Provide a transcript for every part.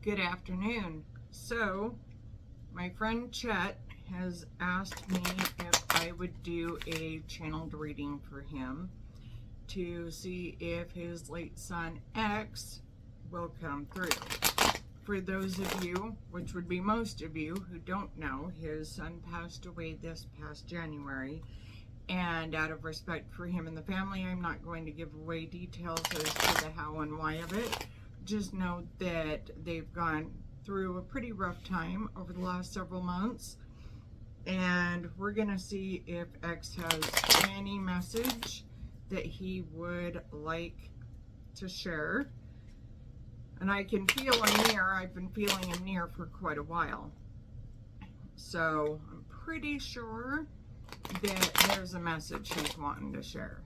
Good afternoon. So, my friend Chet has asked me if I would do a channeled reading for him to see if his late son X will come through. For those of you, which would be most of you, who don't know, his son passed away this past January. And out of respect for him and the family, I'm not going to give away details as to the how and why of it. Just know that they've gone through a pretty rough time over the last several months. And we're going to see if X has any message that he would like to share. And I can feel him near. I've been feeling him near for quite a while. So I'm pretty sure that there's a message he's wanting to share.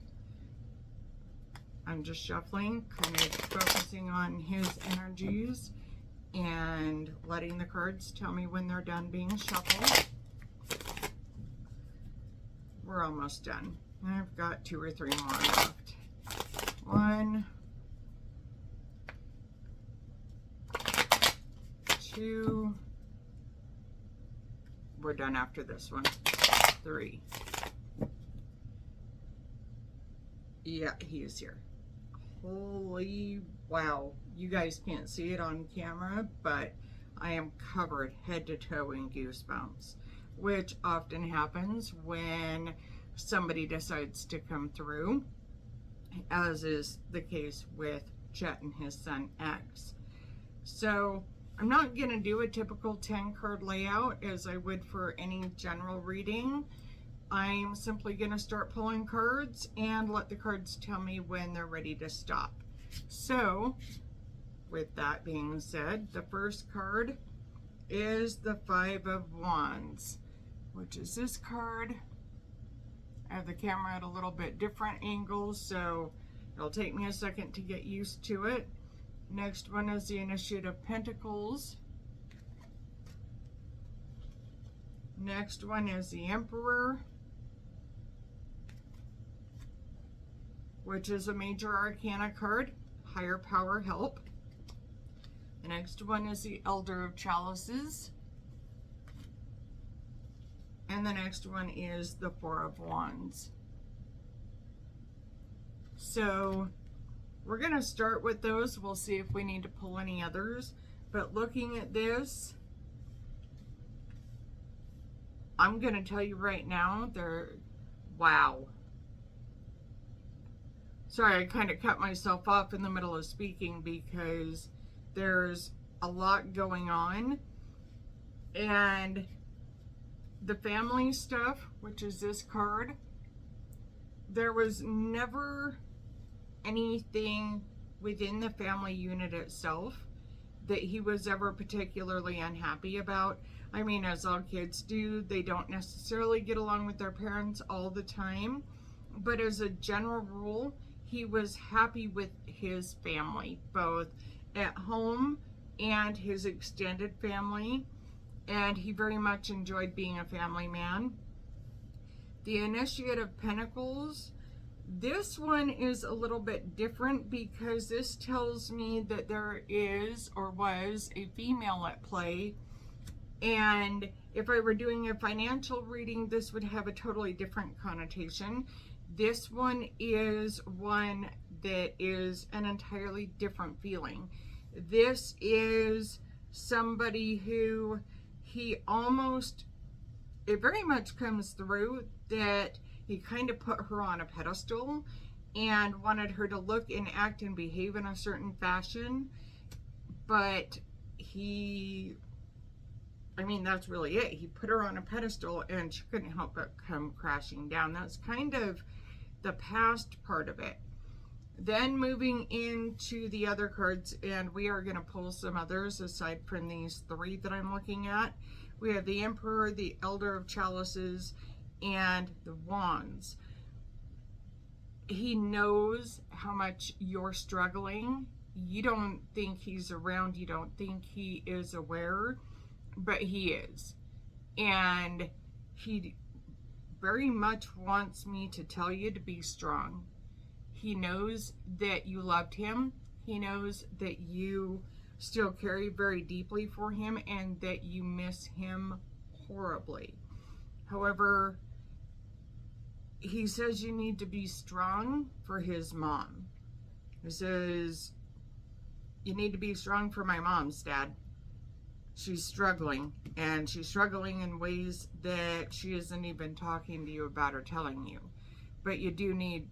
I'm just shuffling, kind of focusing on his energies and letting the cards tell me when they're done being shuffled. We're almost done. I've got 2 or 3 more left. 1, 2. We're done after this one. 3. Yeah, he is here. Holy wow. You guys can't see it on camera, but I am covered head to toe in goosebumps, which often happens when somebody decides to come through, as is the case with Chet and his son X. So I'm not going to do a typical 10 card layout as I would for any general reading. I'm simply going to start pulling cards and let the cards tell me when they're ready to stop. So, with that being said, the first card is the 5 of Wands, which is this card. I have the camera at a little bit different angles, so it'll take me a second to get used to it. Next one is the Initiate of Pentacles. Next one is the Emperor, which is a major arcana card, higher power help. The next one is the Elder of Chalices. And the next one is the 4 of Wands. So we're going to start with those. We'll see if we need to pull any others. But looking at this, I'm going to tell you right now, wow. Sorry, I kind of cut myself off in the middle of speaking because there's a lot going on. And the family stuff, which is this card, there was never anything within the family unit itself that he was ever particularly unhappy about. I mean, as all kids do, they don't necessarily get along with their parents all the time, but as a general rule, he was happy with his family, both at home and his extended family, and he very much enjoyed being a family man. The Initiate of Pentacles, this one is a little bit different because this tells me that there is or was a female at play. And if I were doing a financial reading, this would have a totally different connotation. This one is one that is an entirely different feeling. This is somebody who it very much comes through that he kind of put her on a pedestal and wanted her to look and act and behave in a certain fashion. But that's really it. He put her on a pedestal and she couldn't help but come crashing down. That's kind of the past part of it. Then moving into the other cards, and we are going to pull some others aside from these 3 that I'm looking at. We have the Emperor, the Elder of Chalices, and the Wands. He knows how much you're struggling. You don't think he's around. You don't think he is aware, but he is. And he very much wants me to tell you to be strong. He knows that you loved him. He knows that you still care very deeply for him and that you miss him horribly. However, he says you need to be strong for his mom. He says, you need to be strong for my mom's dad. She's struggling, and she's struggling in ways that she isn't even talking to you about or telling you. But you do need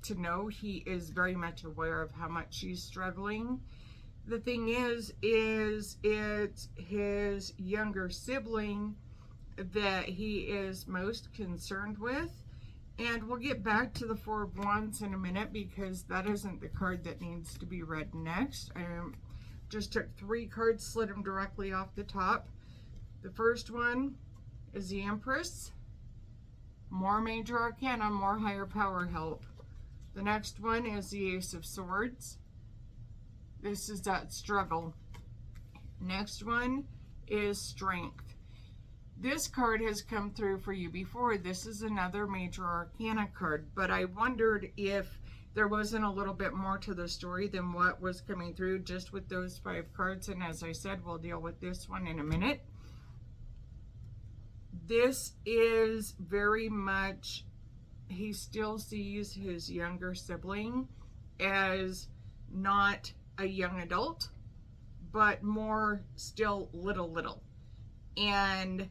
to know he is very much aware of how much she's struggling. The thing is it's his younger sibling that he is most concerned with. And we'll get back to the Four of Wands in a minute because that isn't the card that needs to be read next. I just took 3 cards, slid them directly off the top. The first one is the Empress. More Major Arcana, more higher power help. The next one is the Ace of Swords. This is that struggle. Next one is Strength. This card has come through for you before. This is another Major Arcana card, but I wondered if there wasn't a little bit more to the story than what was coming through just with those 5 cards. And as I said, we'll deal with this one in a minute. This is very much, he still sees his younger sibling as not a young adult, but more still little. And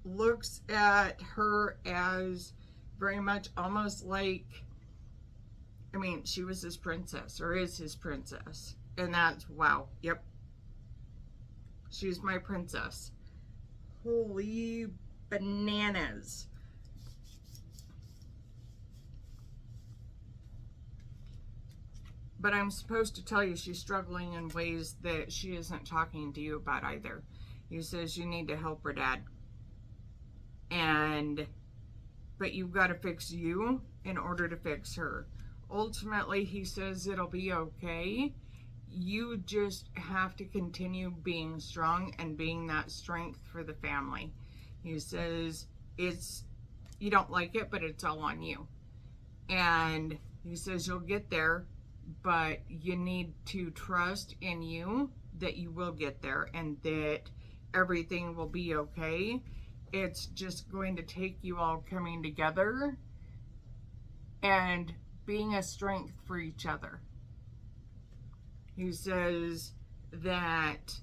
looks at her as very much almost like, I mean, she was his princess or is his princess. And that's, wow, yep. She's my princess. Holy bananas. But I'm supposed to tell you she's struggling in ways that she isn't talking to you about either. He says you need to help her dad. But you've got to fix you in order to fix her. Ultimately, he says it'll be okay. You just have to continue being strong and being that strength for the family. He says you don't like it, but it's all on you. And he says you'll get there, but you need to trust in you that you will get there and that everything will be okay. It's just going to take you all coming together and being a strength for each other. He says that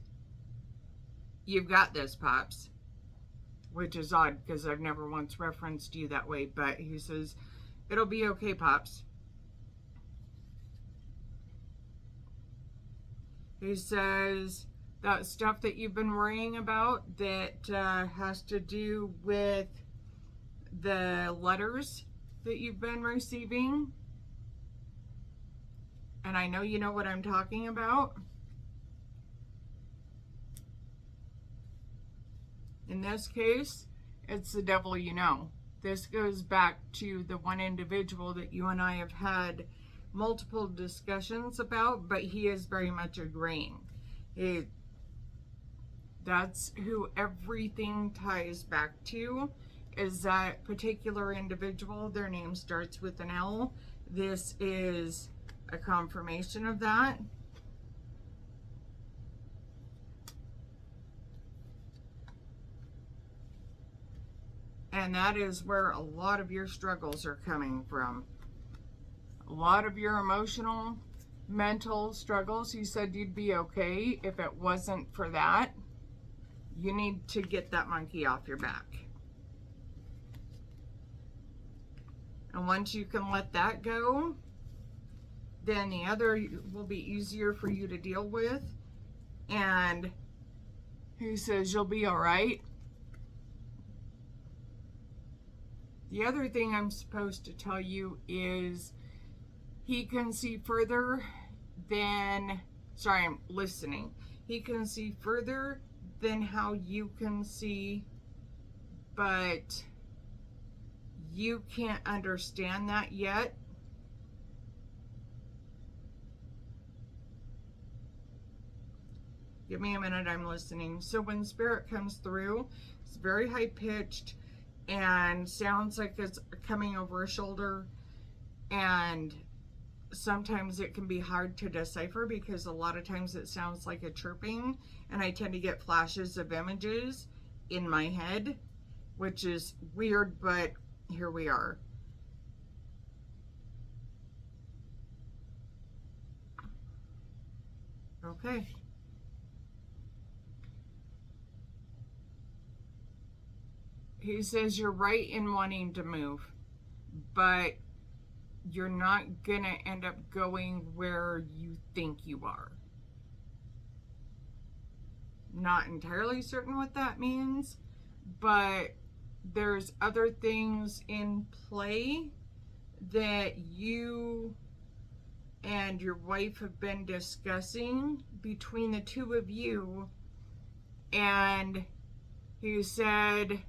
you've got this, Pops, which is odd because I've never once referenced you that way, but he says, it'll be okay, Pops. He says that stuff that you've been worrying about that has to do with the letters that you've been receiving. And I know you know what I'm talking about. In this case, it's the devil you know. This goes back to the one individual that you and I have had multiple discussions about, but he is very much agreeing. That's who everything ties back to, is that particular individual. Their name starts with an L. This is a confirmation of that. And that is where a lot of your struggles are coming from. A lot of your emotional, mental struggles. You said you'd be okay if it wasn't for that. You need to get that monkey off your back. And once you can let that go, then the other will be easier for you to deal with. And he says you'll be all right. The other thing I'm supposed to tell you is he can see further than, sorry, I'm listening. He can see further than how you can see, but you can't understand that yet. Give me a minute, I'm listening. So when Spirit comes through, it's very high pitched and sounds like it's coming over a shoulder. And sometimes it can be hard to decipher because a lot of times it sounds like a chirping, and I tend to get flashes of images in my head, which is weird, but here we are. Okay. He says you're right in wanting to move, but you're not gonna end up going where you think you are. Not entirely certain what that means, but there's other things in play that you and your wife have been discussing between the two of you. And he said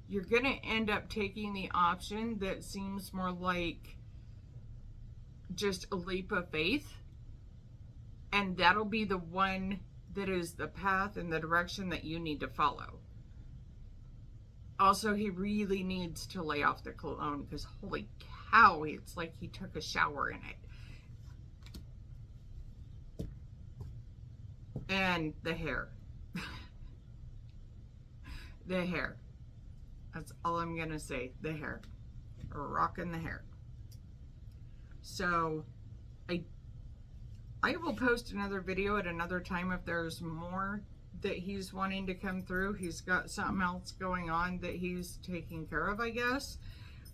you're going to end up taking the option that seems more like just a leap of faith, and that'll be the one that is the path and the direction that you need to follow. Also, he really needs to lay off the cologne because holy cow, it's like he took a shower in it. And the hair. The hair. That's all I'm gonna say. The hair. Rocking the hair. So I will post another video at another time if there's more that he's wanting to come through. He's got something else going on that he's taking care of, I guess.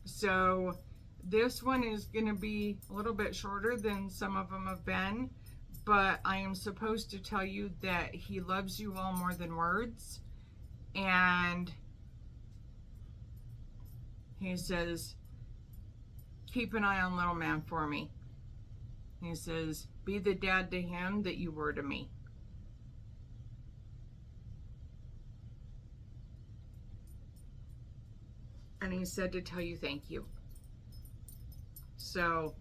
So this one is going to be a little bit shorter than some of them have been, but I am supposed to tell you that he loves you all more than words. And he says, keep an eye on little man for me. He says, be the dad to him that you were to me. And he said to tell you thank you. So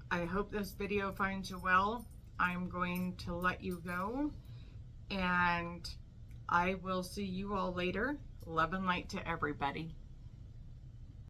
I hope this video finds you well. I'm going to let you go, and I will see you all later. Love and light to everybody.